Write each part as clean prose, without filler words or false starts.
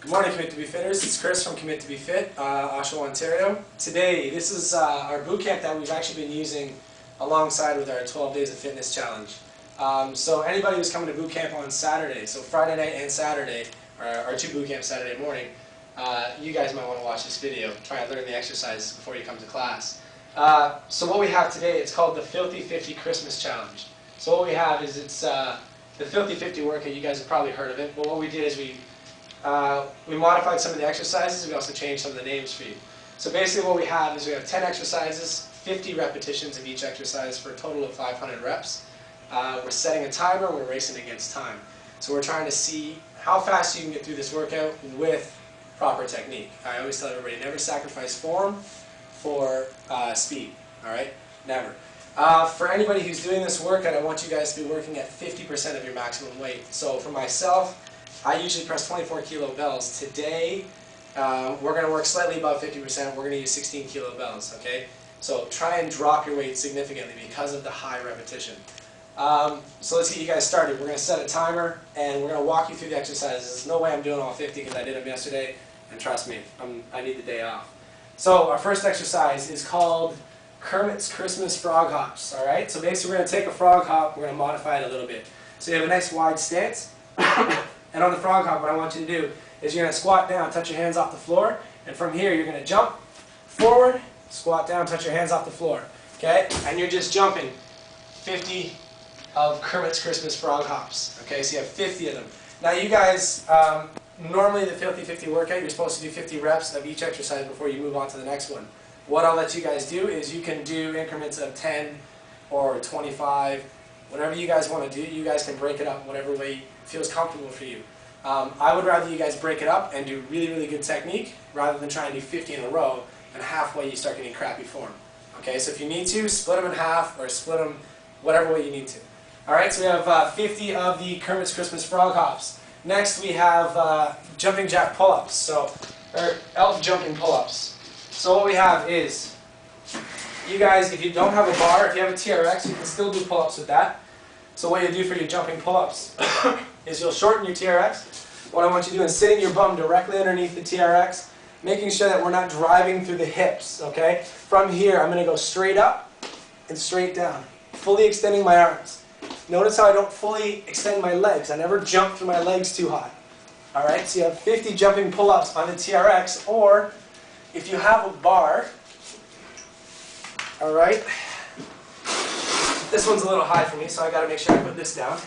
Good morning, Commit to Be Fitters. It's Chris from Commit to Be Fit, Oshawa, Ontario. Today, this is our boot camp that we've actually been using alongside with our 12 Days of Fitness Challenge. So anybody who's coming to boot camp on Saturday, so Friday night and Saturday, our two boot camps Saturday morning, you guys might want to watch this video. Try and learn the exercises before you come to class. So what we have today, it's called the Filthy 50 Christmas Challenge. So what we have is it's the Filthy 50 workout. You guys have probably heard of it, but what we did is we modified some of the exercises. We also changed some of the names for you. So basically what we have is we have 10 exercises, 50 repetitions of each exercise for a total of 500 reps. We're setting a timer, we're racing against time. So we're trying to see how fast you can get through this workout with proper technique. I always tell everybody, never sacrifice form for speed, alright? Never. For anybody who's doing this workout, I want you guys to be working at 50% of your maximum weight. So for myself, I usually press 24 kilo bells. Today, we're going to work slightly above 50%. We're going to use 16 kilo bells, okay? So try and drop your weight significantly because of the high repetition. So let's get you guys started. We're going to set a timer, and we're going to walk you through the exercises. There's no way I'm doing all 50 because I did them yesterday, and trust me, I need the day off. So our first exercise is called Kermit's Christmas Frog Hops, all right? So basically we're going to take a frog hop, we're going to modify it a little bit. So you have a nice wide stance. And on the frog hop, what I want you to do is you're going to squat down, touch your hands off the floor, and from here you're going to jump forward, squat down, touch your hands off the floor, okay? And you're just jumping 50 of Kermit's Christmas Frog Hops, okay? So you have 50 of them. Now you guys, normally the Filthy 50 workout, you're supposed to do 50 reps of each exercise before you move on to the next one. What I'll let you guys do is you can do increments of 10 or 25, whatever you guys want to do. You guys can break it up whatever way feels comfortable for you. I would rather you guys break it up and do really, really good technique rather than try and do 50 in a row and halfway you start getting crappy form. Okay, so if you need to, split them in half or split them whatever way you need to. Alright, so we have 50 of the Kermit's Christmas Frog Hops. Next we have jumping jack pull-ups, or elf jumping pull-ups. So what we have is, you guys, if you don't have a bar, if you have a TRX, you can still do pull-ups with that. So what you do for your jumping pull-ups is you'll shorten your TRX. What I want you to do is sitting your bum directly underneath the TRX, making sure that we're not driving through the hips, okay? From here, I'm going to go straight up and straight down, fully extending my arms. Notice how I don't fully extend my legs. I never jump through my legs too high. Alright, so you have 50 jumping pull-ups on the TRX, or if you have a bar, alright, this one's a little high for me, so I got to make sure I put this down.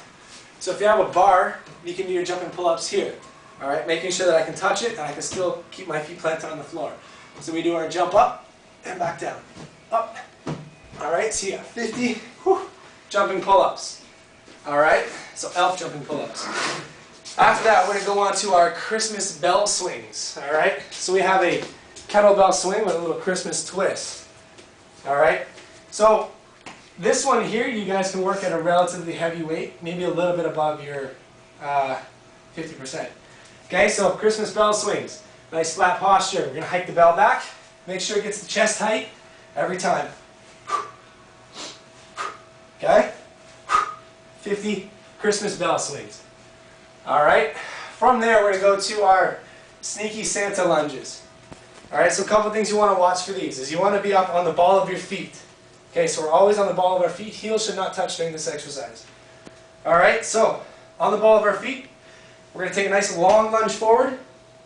So if you have a bar, you can do your jumping pull-ups here. Alright, making sure that I can touch it and I can still keep my feet planted on the floor. So we do our jump up and back down. Up. Alright, so you got 50 jumping pull-ups. Alright, so elf jumping pull-ups. After that, we're going to go on to our Christmas bell swings. Alright, so we have a kettlebell swing with a little Christmas twist. Alright, so this one here, you guys can work at a relatively heavy weight, maybe a little bit above your 50%. Okay, so Christmas bell swings. Nice flat posture. We're going to hike the bell back. Make sure it gets the chest height every time. Okay? 50 Christmas bell swings. Alright, from there we're going to go to our sneaky Santa lunges. Alright, so a couple things you want to watch for these is you want to be up on the ball of your feet. Okay, so we're always on the ball of our feet. Heels should not touch during this exercise. Alright, so on the ball of our feet, we're going to take a nice long lunge forward.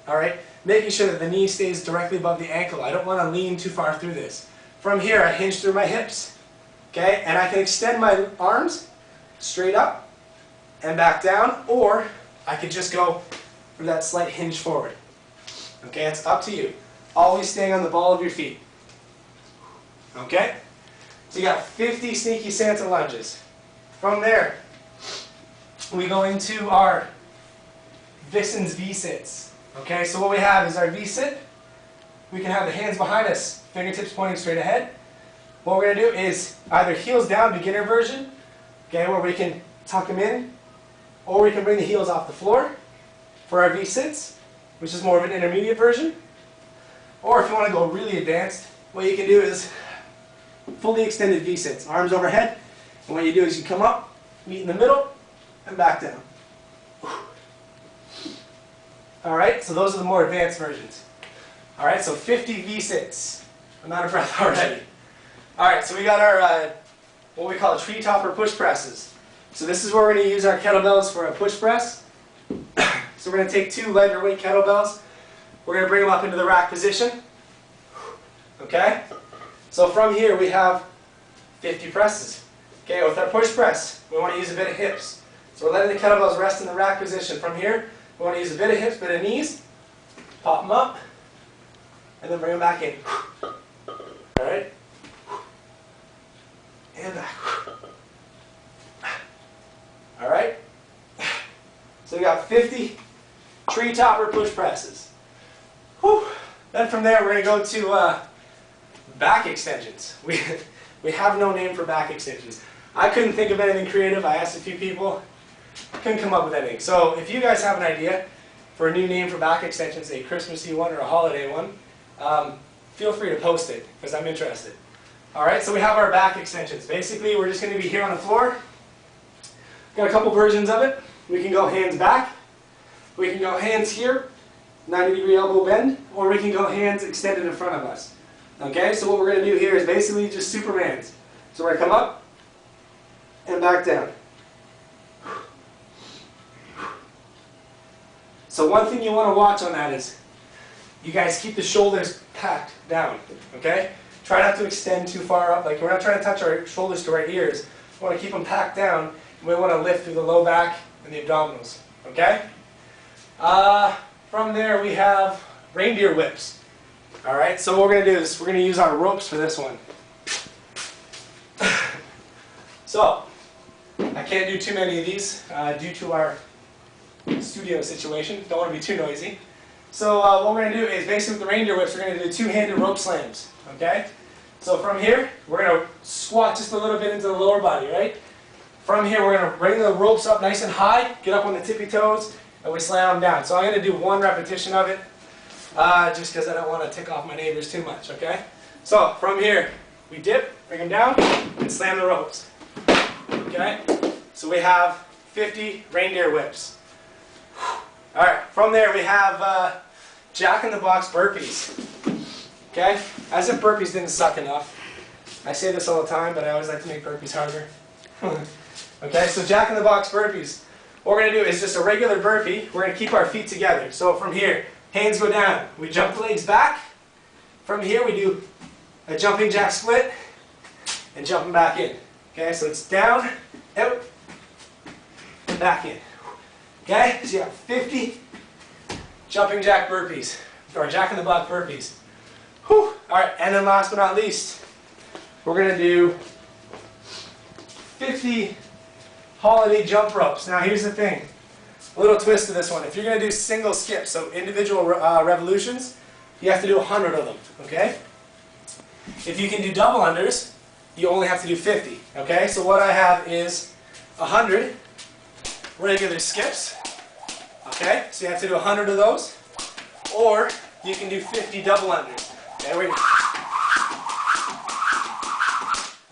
Alright, making sure that the knee stays directly above the ankle. I don't want to lean too far through this. From here, I hinge through my hips. Okay, and I can extend my arms straight up and back down, or I could just go for that slight hinge forward. Okay, it's up to you. Always staying on the ball of your feet. Okay? So you got 50 sneaky Santa lunges. From there, we go into our Vixen's V-sits. Okay, so what we have is our V-sit. We can have the hands behind us, fingertips pointing straight ahead. What we're going to do is either heels down, beginner version, okay, where we can tuck them in, or we can bring the heels off the floor for our V-sits, which is more of an intermediate version. Or if you want to go really advanced, what you can do is fully extended V-sits, arms overhead, and what you do is you come up, meet in the middle, and back down. Alright, so those are the more advanced versions. Alright, so 50 V-sits. I'm out of breath already. Alright, so we got our, what we call tree topper push presses. So this is where we're going to use our kettlebells for a push press. So we're going to take 2 lighter weight kettlebells. We're going to bring them up into the rack position. Okay? So from here we have 50 presses. Okay, with our push press, we want to use a bit of hips. So we're letting the kettlebells rest in the rack position. From here, we want to use a bit of hips, bit of knees. Pop them up, and then bring them back in. Alright? And back. Alright? So we got 50 tree topper push presses. Whew. Then from there we're going to go to back extensions. We have no name for back extensions. I couldn't think of anything creative. I asked a few people. Couldn't come up with anything. So if you guys have an idea for a new name for back extensions, a Christmassy one or a holiday one, feel free to post it because I'm interested. Alright, so we have our back extensions. Basically we're just going to be here on the floor. Got a couple versions of it. We can go hands back. We can go hands here, 90-degree elbow bend, or we can go hands extended in front of us. Okay, so what we're going to do here is basically just Supermans. So we're going to come up and back down. So one thing you want to watch on that is you guys keep the shoulders packed down. Okay? Try not to extend too far up. Like we're not trying to touch our shoulders to our ears. We want to keep them packed down. And we want to lift through the low back and the abdominals. Okay? From there we have reindeer whips. Alright, so what we're going to do is we're going to use our ropes for this one. So, I can't do too many of these due to our studio situation. Don't want to be too noisy. So what we're going to do is basically with the reindeer whips we're going to do 2-handed rope slams. Okay? So from here we're going to squat just a little bit into the lower body, right? From here we're going to bring the ropes up nice and high, get up on the tippy toes, and we slam them down. So I'm going to do 1 repetition of it. Just because I don't want to tick off my neighbors too much, okay? So, from here, we dip, bring them down, and slam the ropes. Okay? So we have 50 reindeer whips. Alright, from there we have Jack in the Box burpees. Okay? As if burpees didn't suck enough. I say this all the time, but I always like to make burpees harder. Okay, so Jack in the Box burpees. What we're going to do is just a regular burpee. We're going to keep our feet together. So from here, hands go down. We jump the legs back. From here we do a jumping jack split and jumping back in. Okay, so it's down, out, and back in. Okay, so you have 50 jumping jack burpees, or Jack in the Box burpees. Whew. Alright, and then last but not least, we're going to do 50 holiday jump ropes. Now here's the thing. A little twist to this one. If you're going to do single skips, so individual revolutions, you have to do 100 of them, okay? If you can do double unders, you only have to do 50, okay? So what I have is 100 regular skips, okay? So you have to do 100 of those, or you can do 50 double unders. There we go.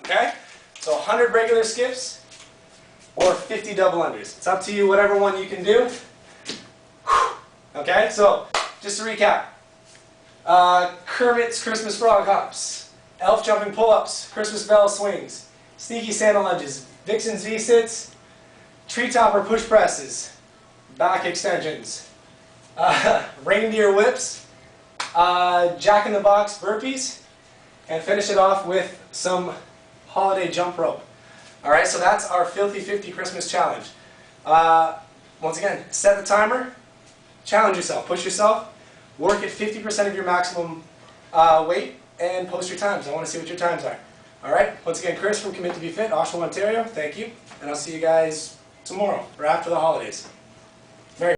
Okay? So 100 regular skips, or 50 double unders. It's up to you, whatever one you can do. Okay, so just to recap. Kermit's Christmas frog hops, elf jumping pull-ups, Christmas bell swings, sneaky Santa lunges, Vixen's V-sits, tree topper push presses, back extensions, reindeer whips, Jack in the Box burpees, and finish it off with some holiday jump rope. Alright, so that's our Filthy 50 Christmas challenge. Once again, set the timer, challenge yourself, push yourself, work at 50% of your maximum weight, and post your times. I want to see what your times are. Alright, once again, Chris from Commit to Be Fit, Oshawa, Ontario, thank you, and I'll see you guys tomorrow, or after the holidays.